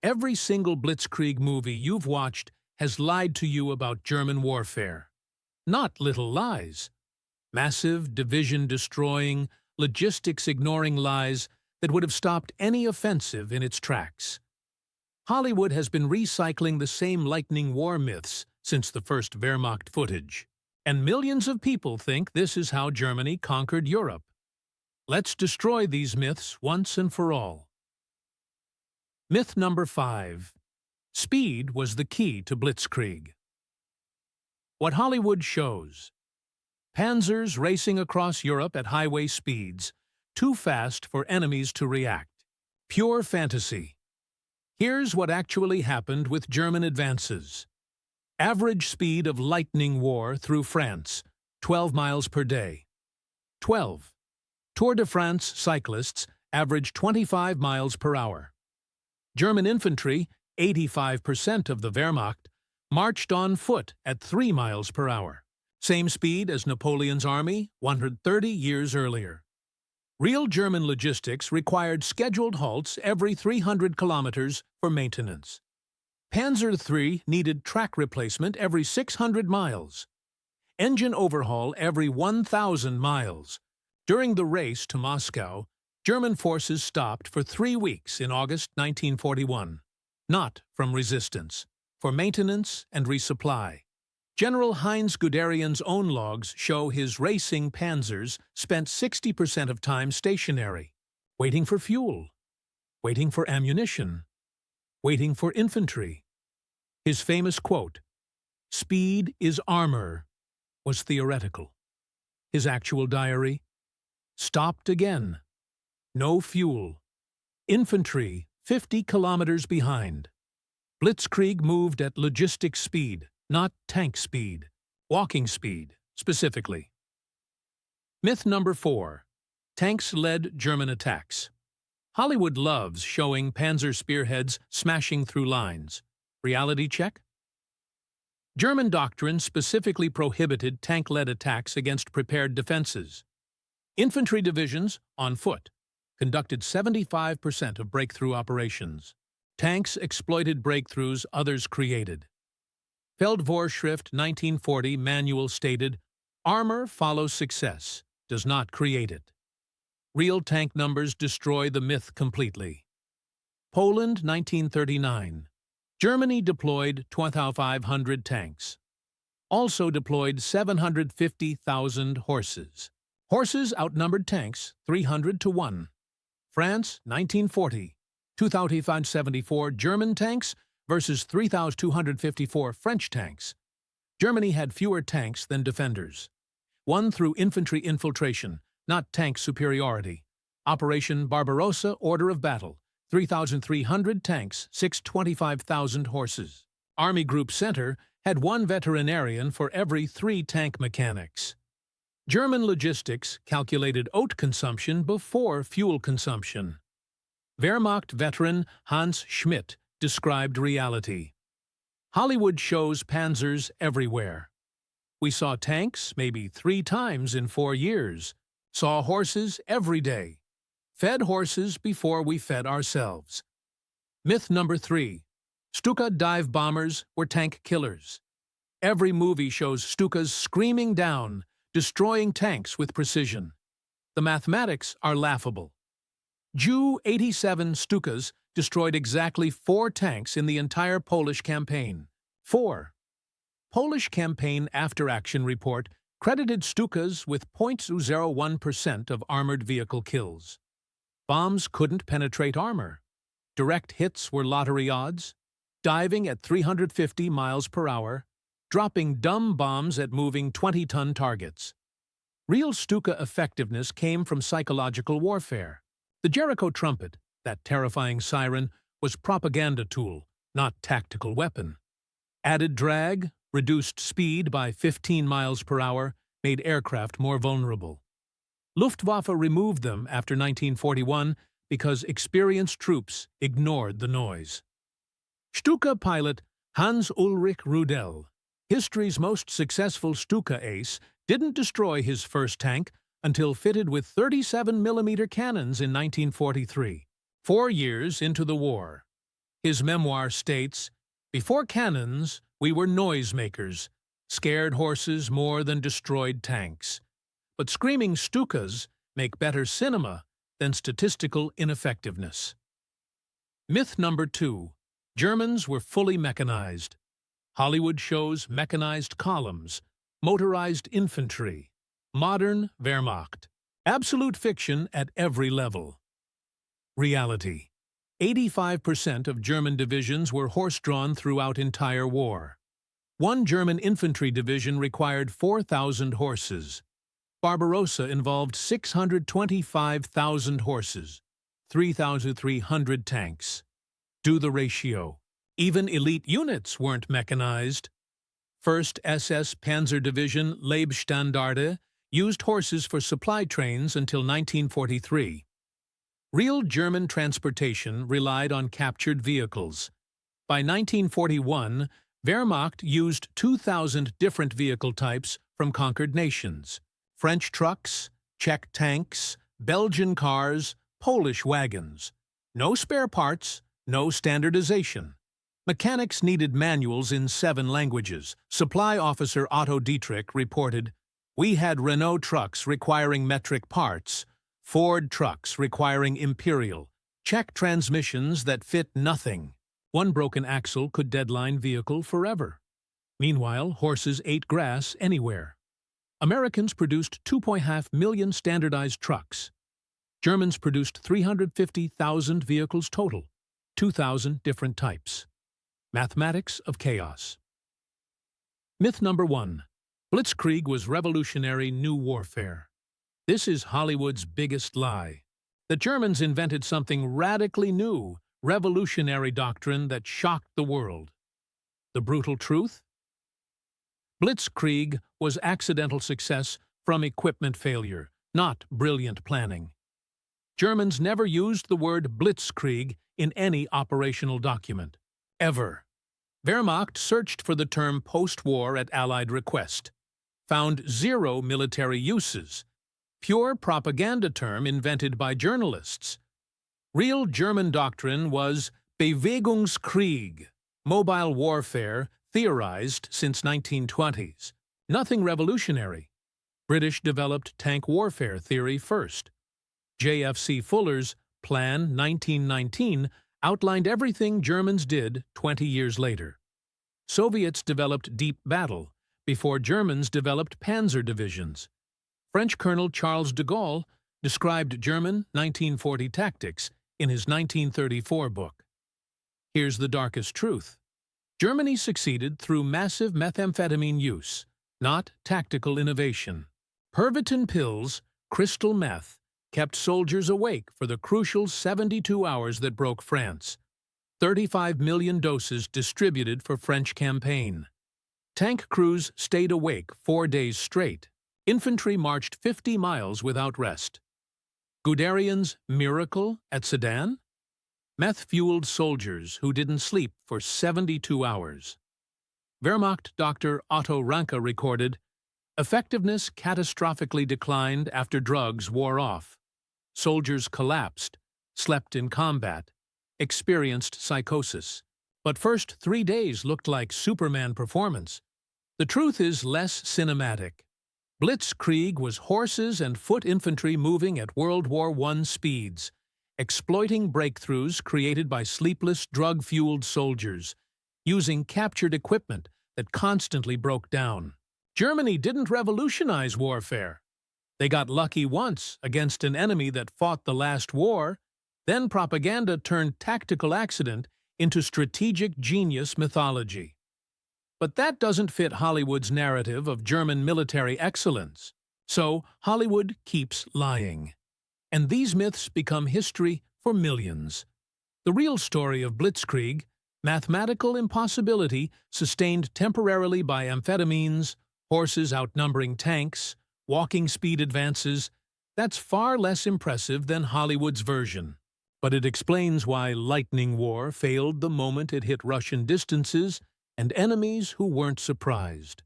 Every single Blitzkrieg movie you've watched has lied to you about German warfare. Not little lies. Massive, division-destroying, logistics-ignoring lies that would have stopped any offensive in its tracks. Hollywood has been recycling the same lightning war myths since the first Wehrmacht footage, and millions of people think this is how Germany conquered Europe. Let's destroy these myths once and for all. Myth number 5. Speed was the key to Blitzkrieg. What Hollywood shows. Panzers racing across Europe at highway speeds, too fast for enemies to react. Pure fantasy. Here's what actually happened with German advances. Average speed of lightning war through France, 12 miles per day. 12. Tour de France cyclists average 25 miles per hour. German infantry, 85% of the Wehrmacht, marched on foot at 3 miles per hour. Same speed as Napoleon's army 130 years earlier. Real German logistics required scheduled halts every 300 kilometers for maintenance. Panzer III needed track replacement every 600 miles. Engine overhaul every 1,000 miles. During the race to Moscow, German forces stopped for 3 weeks in August 1941, not from resistance, for maintenance and resupply. General Heinz Guderian's own logs show his racing panzers spent 60% of time stationary, waiting for fuel, waiting for ammunition, waiting for infantry. His famous quote, "Speed is armor," was theoretical. His actual diary, "Stopped again. No fuel. Infantry 50 kilometers behind." Blitzkrieg moved at logistic speed, not tank speed. Walking speed, specifically. Myth number 4. Tanks led German attacks. Hollywood loves showing panzer spearheads smashing through lines. Reality check? German doctrine specifically prohibited tank-led attacks against prepared defenses. Infantry divisions, on foot, conducted 75% of breakthrough operations. Tanks exploited breakthroughs others created. Feldvorschrift 1940 manual stated, "Armor follows success, does not create it." Real tank numbers destroy the myth completely. Poland 1939. Germany deployed 2,500 tanks. Also deployed 750,000 horses. Horses outnumbered tanks 300 to 1. France, 1940. 2,574 German tanks versus 3,254 French tanks. Germany had fewer tanks than defenders. Won through infantry infiltration, not tank superiority. Operation Barbarossa Order of Battle. 3,300 tanks, 625,000 horses. Army Group Center had 1 veterinarian for every 3 tank mechanics. German logistics calculated oat consumption before fuel consumption. Wehrmacht veteran Hans Schmidt described reality. Hollywood shows panzers everywhere. We saw tanks maybe 3 times in 4 years. Saw horses every day. Fed horses before we fed ourselves. Myth number 3. Stuka dive bombers were tank killers. Every movie shows Stukas screaming down, destroying tanks with precision. The mathematics are laughable. Ju-87 Stukas destroyed exactly 4 tanks in the entire Polish campaign. 4. Polish campaign after-action report credited Stukas with 0.01% of armored vehicle kills. Bombs couldn't penetrate armor. Direct hits were lottery odds. Diving at 350 miles per hour. Dropping dumb bombs at moving 20-ton targets. Real Stuka effectiveness came from psychological warfare. The Jericho trumpet, that terrifying siren, was propaganda tool, not tactical weapon. Added drag, reduced speed by 15 miles per hour, made aircraft more vulnerable. Luftwaffe removed them after 1941 because experienced troops ignored the noise. Stuka pilot Hans-Ulrich Rudel, history's most successful Stuka ace, didn't destroy his first tank until fitted with 37mm cannons in 1943, 4 years into the war. His memoir states, "Before cannons, we were noisemakers, scared horses more than destroyed tanks. But screaming Stukas make better cinema than statistical ineffectiveness." Myth number 2. Germans were fully mechanized. Hollywood shows mechanized columns, motorized infantry, modern Wehrmacht. Absolute fiction at every level. Reality. 85% of German divisions were horse-drawn throughout entire war. One German infantry division required 4,000 horses. Barbarossa involved 625,000 horses, 3,300 tanks. Do the ratio. Even elite units weren't mechanized. 1st SS Panzer Division Leibstandarte used horses for supply trains until 1943. Real German transportation relied on captured vehicles. By 1941, Wehrmacht used 2,000 different vehicle types from conquered nations. French trucks, Czech tanks, Belgian cars, Polish wagons. No spare parts, no standardization. Mechanics needed manuals in 7 languages. Supply officer Otto Dietrich reported, "We had Renault trucks requiring metric parts, Ford trucks requiring imperial, Czech transmissions that fit nothing. One broken axle could deadline vehicle forever." Meanwhile, horses ate grass anywhere. Americans produced 2.5 million standardized trucks. Germans produced 350,000 vehicles total, 2,000 different types. Mathematics of chaos. Myth number 1. Blitzkrieg was revolutionary new warfare. This is Hollywood's biggest lie. The Germans invented something radically new, revolutionary doctrine that shocked the world. The brutal truth? Blitzkrieg was accidental success from equipment failure, not brilliant planning. Germans never used the word Blitzkrieg in any operational document. Ever. Wehrmacht searched for the term post-war at Allied request. Found 0 military uses. Pure propaganda term invented by journalists. Real German doctrine was Bewegungskrieg, mobile warfare theorized since 1920s. Nothing revolutionary. British developed tank warfare theory first. J.F.C. Fuller's Plan 1919 outlined everything Germans did 20 years later. Soviets developed deep battle before Germans developed panzer divisions. French Colonel Charles de Gaulle described German 1940 tactics in his 1934 book. Here's the darkest truth. Germany succeeded through massive methamphetamine use, not tactical innovation. Pervitin pills, crystal meth, kept soldiers awake for the crucial 72 hours that broke France. 35 million doses distributed for French campaign. Tank crews stayed awake 4 days straight. Infantry marched 50 miles without rest. Guderian's miracle at Sedan? Meth-fueled soldiers who didn't sleep for 72 hours. Wehrmacht Dr. Otto Ranke recorded, "Effectiveness catastrophically declined after drugs wore off. Soldiers collapsed, slept in combat, experienced psychosis. But first 3 days looked like Superman performance. The truth is less cinematic. Blitzkrieg was horses and foot infantry moving at World War I speeds, exploiting breakthroughs created by sleepless, drug-fueled soldiers, using captured equipment that constantly broke down. Germany didn't revolutionize warfare. They got lucky once against an enemy that fought the last war. Then propaganda turned tactical accident into strategic genius mythology. But that doesn't fit Hollywood's narrative of German military excellence. So Hollywood keeps lying. And these myths become history for millions. The real story of Blitzkrieg, mathematical impossibility sustained temporarily by amphetamines, horses outnumbering tanks, walking speed advances, that's far less impressive than Hollywood's version. But it explains why Lightning War failed the moment it hit Russian distances and enemies who weren't surprised.